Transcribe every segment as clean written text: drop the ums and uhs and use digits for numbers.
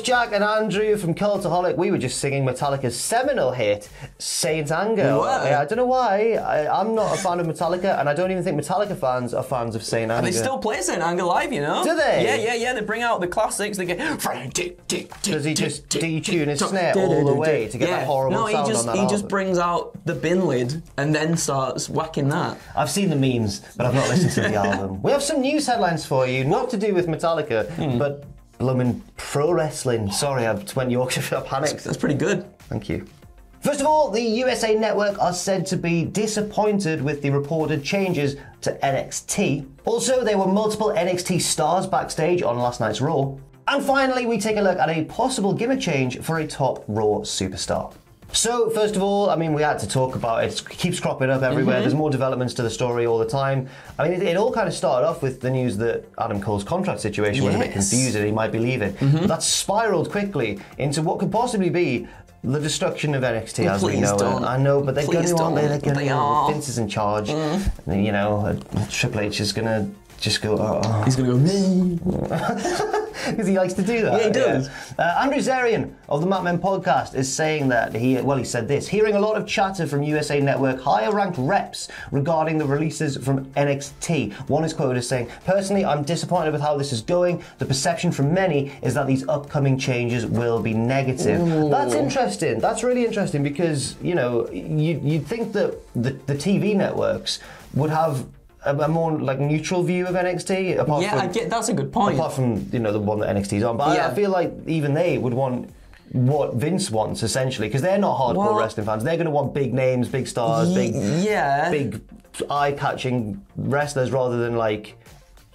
Jack and Andrew from Cultaholic. We were just singing Metallica's seminal hit, Saint Anger. I don't know why. I'm not a fan of Metallica, and I don't even think Metallica fans are fans of Saint Anger. And they still play Saint Anger live, you know? Do they? Yeah. They bring out the classics. They get... Does he just detune his snare all the way to get that horrible sound on that album? He just brings out the bin lid and then starts whacking that. I've seen the memes, but I've not listened to the album. We have some news headlines for you, not to do with Metallica, but blooming pro wrestling. Sorry, I went Yorkshire, I panicked. That's pretty good. Thank you. First of all, the USA Network are said to be disappointed with the reported changes to NXT. Also, there were multiple NXT stars backstage on last night's Raw. And finally, we take a look at a possible gimmick change for a top Raw superstar. So, first of all, I mean, we had to talk about it. It keeps cropping up everywhere. There's more developments to the story all the time. I mean, it all kind of started off with the news that Adam Cole's contract situation was a bit confusing. He might be leaving. But that spiraled quickly into what could possibly be the destruction of NXT as we know it. I know, but they're going to want Vince is in charge. You know, Triple H is going to just go, he's going to go, because he likes to do that. Yeah, he does. Andrew Zarian of the Mat Men podcast is saying that he said this, hearing a lot of chatter from USA Network higher ranked reps regarding the releases from NXT. One is quoted as saying, personally, I'm disappointed with how this is going. The perception from many is that these upcoming changes will be negative. Ooh. That's interesting. That's really interesting because, you know, you'd think that the TV networks would have a more like neutral view of NXT. I get that's a good point. Apart from the one that NXT's on, but I feel like even they would want what Vince wants essentially because they're not hardcore wrestling fans. They're going to want big names, big stars, big eye-catching wrestlers rather than like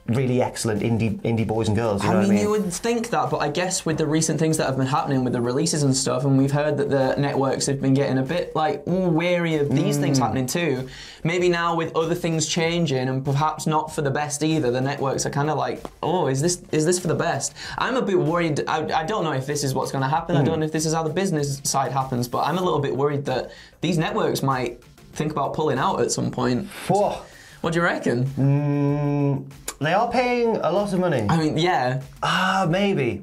really excellent indie boys and girls. You know what I mean? You would think that, but I guess with the recent things that have been happening with the releases and stuff, and we've heard that the networks have been getting a bit like wary of these things happening too. Maybe now with other things changing and perhaps not for the best either, the networks are kind of like, oh, is this for the best? I'm a bit worried. I don't know if this is what's going to happen. I don't know if this is how the business side happens, but I'm a little bit worried that these networks might think about pulling out at some point. Whoa. What do you reckon? They are paying a lot of money. I mean, yeah. Maybe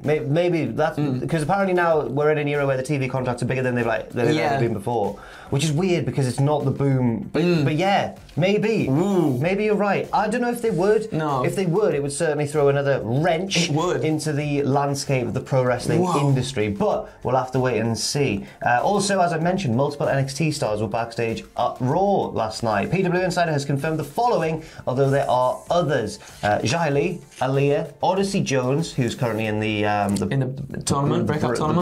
that's because apparently now we're in an era where the TV contracts are bigger than they've ever been before, which is weird because it's not the boom. But yeah, maybe. Maybe you're right. I don't know if they would. No. If they would, it would certainly throw another wrench into the landscape of the pro wrestling industry. But we'll have to wait and see. Also, as I mentioned, multiple NXT stars were backstage at Raw last night. PW Insider has confirmed the following, although there are others. Lee, Elias, Odyssey Jones, who's currently in the tournament, breakout tournament,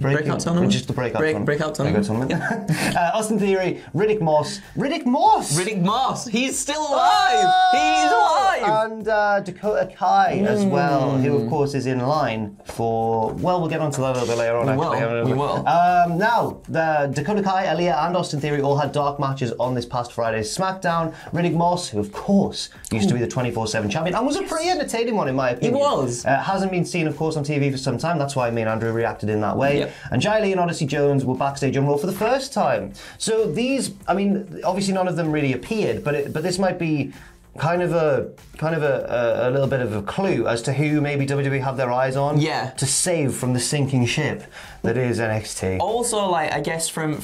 breakout tournament, just the breakout tournament. Yeah. Austin Theory, Riddick Moss, he's still alive. He's alive. And Dakota Kai as well, who of course is in line for. Well, we'll get onto that a little bit later on. We will. Now, Dakota Kai, Elias, and Austin Theory all had dark matches on this past Friday's SmackDown. Riddick Moss, who of course used to be the 24/7 champion and was a pretty entertaining one in my opinion. He was. Hasn't been seen, of course, on TV for some time. That's why me and Andrew reacted in that way. Yep. And Lee and Odyssey Jones were backstage on Raw for the first time. So these, I mean, obviously none of them really appeared, but this might be kind of a little bit of a clue as to who maybe WWE have their eyes on to save from the sinking ship that is NXT. Also, like I guess from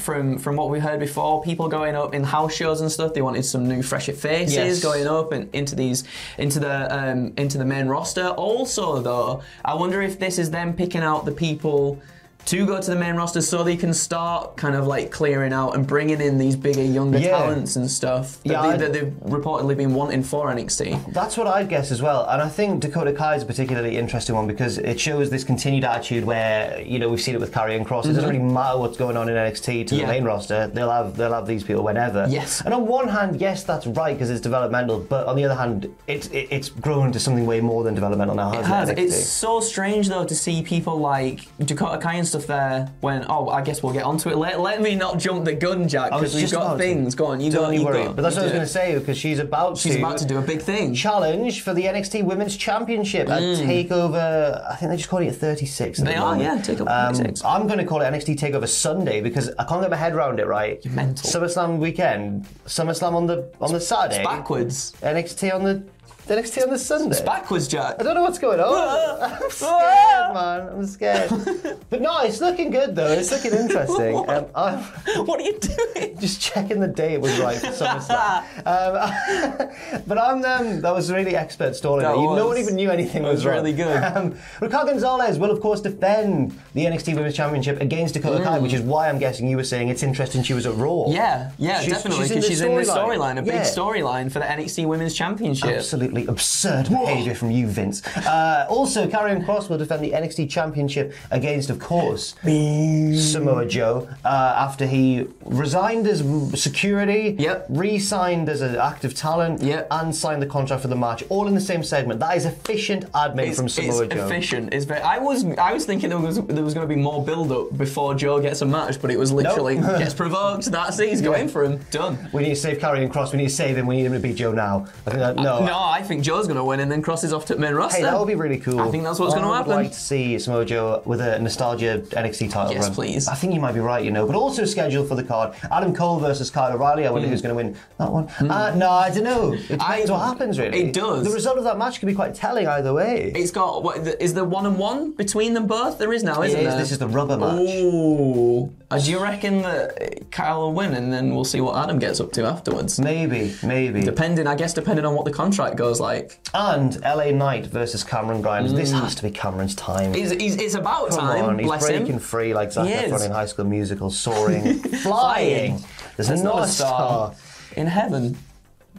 what we heard before, people going up in house shows and stuff, they wanted some new fresher faces going up and into the main roster. Also though, I wonder if this is them picking out the people to go to the main roster so they can start kind of like clearing out and bringing in these bigger, younger talents and stuff that they've reportedly been wanting for NXT. That's what I'd guess as well. And I think Dakota Kai is a particularly interesting one because it shows this continued attitude where, you know, we've seen it with Karrion Kross. It doesn't really matter what's going on in NXT to the main roster. They'll have these people whenever. Yes. And on one hand, yes, that's right because it's developmental. But on the other hand, it's grown to something way more than developmental now. It has. It's so strange though to see people like Dakota Kai and stuff there when, I guess we'll get onto it later. Let me not jump the gun, Jack, because we've got things. Go on, you go. But that's what I was going to say, because she's about to do a big thing. Challenge for the NXT Women's Championship at TakeOver, I think they just call it 36. They are, TakeOver 36. I'm going to call it NXT TakeOver Sunday because I can't get my head around it right. You're mental. SummerSlam weekend, SummerSlam on the Saturday. It's backwards. NXT on the NXT on this Sunday. It's backwards, Jack. I don't know what's going on. I'm scared, man. I'm scared. But no, it's looking good though. It's looking interesting. What are you doing? Just checking the date was right for SummerSlam. But that was really expert stalling. No one even knew anything was wrong. Really good. Raquel Gonzalez will of course defend the NXT Women's Championship against Dakota Kai, which is why I'm guessing you were saying it's interesting she was at Raw. Yeah, definitely, because she's in the storyline, a big storyline for the NXT Women's Championship. Absolutely absurd behaviour from you, Vince. Also, Karrion Kross will defend the NXT Championship against, of course, Samoa Joe, after he resigned as security, re-signed as an active talent, and signed the contract for the match, all in the same segment. That is efficient admin from Samoa Joe. It's efficient. It's very. I was thinking there was going to be more build-up before Joe gets a match, but it was literally gets provoked. That's it. He's going for him. Done. We need to save Karrion Kross. We need to save him. We need him to beat Joe now. I think I think Joe's going to win and then crosses off to main roster. Hey, that would be really cool. I think that's what's going to happen. I'd like to see Samoa Joe with a nostalgia NXT title run. Yes, please. I think you might be right, But also scheduled for the card, Adam Cole versus Kyle O'Reilly. I wonder who's going to win that one. No, I don't know. It depends what happens, really. It does. The result of that match could be quite telling either way. It's got, is there 1-on-1 between them both? There is now, isn't there? This is the rubber match. Ooh. Do you reckon that Kyle will win and then we'll see what Adam gets up to afterwards? Maybe. Depending on what the contract goes like. And LA Knight versus Cameron Grimes. This has to be Cameron's time. It's about Come time. on, he's bless breaking him. free like Zac Efron in High School Musical, soaring, flying. There's another star in heaven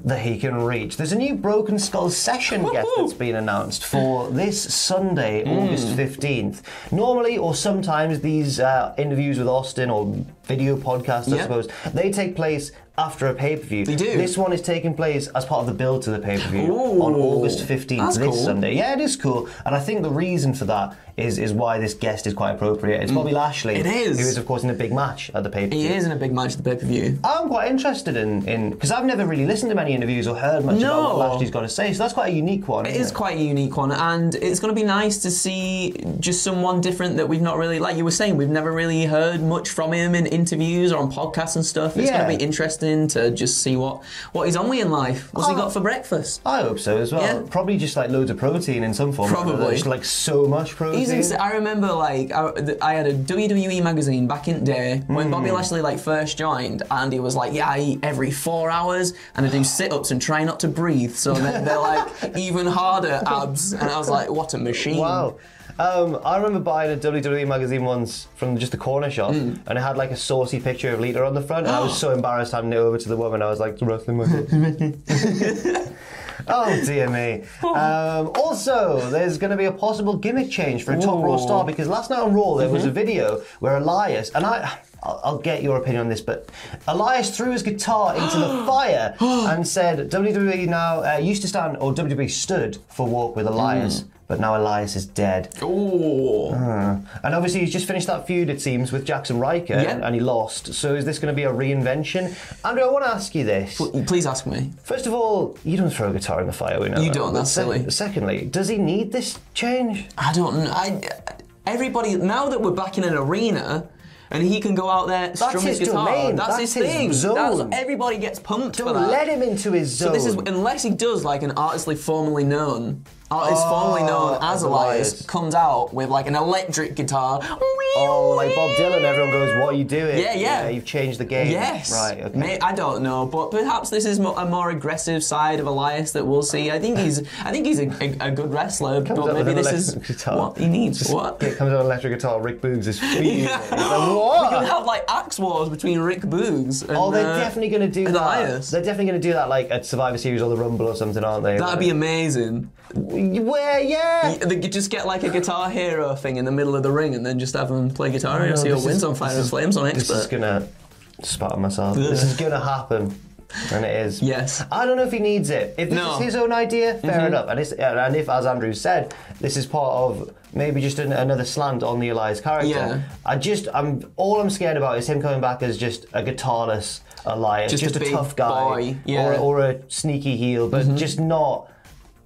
that he can reach. There's a new Broken Skull session guest that's been announced for this Sunday, August 15th. Normally, or sometimes, these interviews with Austin or video podcasts, I suppose, they take place after a pay-per-view. They do. This one is taking place as part of the build to the pay-per-view on August 15th, this Sunday. Yeah, it is cool. And I think the reason for that is why this guest is quite appropriate. It's Bobby Lashley. It is. Who is, of course, in a big match at the pay-per-view. He is in a big match at the pay-per-view. I'm quite interested in because I've never really listened to many interviews or heard much about what Lashley's got to say, so that's quite a unique one. It is quite a unique one, and it's going to be nice to see just someone different that we've not really, like you were saying, we've never really heard much from him in interviews or on podcasts and stuff. It's going to be interesting to just see what he's on with in life. What's he got for breakfast? I hope so as well. Yeah. Probably just like loads of protein in some form. Probably. Just like so much protein. I remember like I had a WWE magazine back in the day when Bobby Lashley like first joined, and he was like, yeah, I eat every 4 hours and I do sit-ups and try not to breathe, so they're like even harder abs, and I was like, what a machine. Wow. I remember buying a WWE magazine once from just the corner shop, and it had like a saucy picture of Lita on the front, and I was so embarrassed handing it over to the woman. I was like, wrestling myself. Oh dear me. Also, there's going to be a possible gimmick change for a top Raw star, because last night on Raw there was a video where Elias, and I'll get your opinion on this, but Elias threw his guitar into the fire and said WWE now used to stand, or WWE stood for Walk with Elias. But now Elias is dead. Ooh. And obviously he's just finished that feud, it seems, with Jackson Riker, and he lost. So is this going to be a reinvention? Andrew, I want to ask you this. Please ask me. First of all, you don't throw a guitar in the fire, we know. You don't, that's silly. Secondly, does he need this change? I don't know. Everybody, now that we're back in an arena, and he can go out there, strum his guitar. Domain. That's his thing. Zone. Everybody gets pumped for that. Don't let him into his zone. So this is, unless he does like an artist formerly known as Elias, comes out with like an electric guitar. Oh, like Bob Dylan, everyone goes, what are you doing? Yeah. You've changed the game. Yes. Right, okay. I don't know, but perhaps this is a more aggressive side of Elias that we'll see. I think he's a good wrestler, but maybe this is what he needs. What? It comes out with an electric guitar, Rick Boogs is fuming. Like, what? We can have like axe wars between Rick Boogs and they're definitely going to do that. Elias. They're definitely going to do that like at Survivor Series or the Rumble or something, aren't they? That'd be amazing. Where, They could just get like a Guitar Hero thing in the middle of the ring and then just have them play Guitar Hero, see who wins on Fire and Flames on Expert. This is gonna spat on myself. This is gonna happen. And it is. Yes. I don't know if he needs it. If this is his own idea, fair enough. And if, as Andrew said, this is part of maybe just another slant on the Elias character. Yeah. All I'm scared about is him coming back as just a guitarless Elias, just a tough guy, boy. Yeah. or a sneaky heel, but just not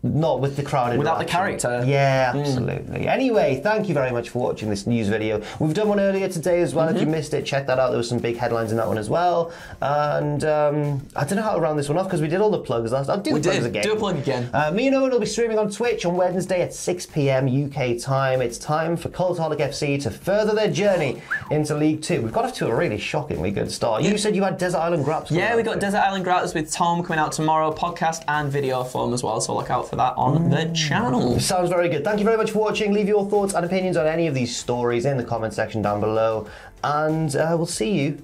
not with the crowd without the character. Yeah, absolutely. Anyway, thank you very much for watching this news video. We've done one earlier today as well. If you missed it, check that out. There were some big headlines in that one as well. And I don't know how to round this one off because we did all the plugs last. I'll do the plugs again. Do a plug again. Me and Owen will be streaming on Twitch on Wednesday at 6 p.m. UK time. It's time for Cultaholic FC to further their journey into League 2. We've got off to a really shockingly good start. You said you had Desert Island Graps. Yeah, we got Desert Island Graps with Tom coming out tomorrow, podcast and video form as well, so look out for that on the channel. Sounds very good. Thank you very much for watching. Leave your thoughts and opinions on any of these stories in the comment section down below, and we'll see you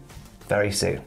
very soon.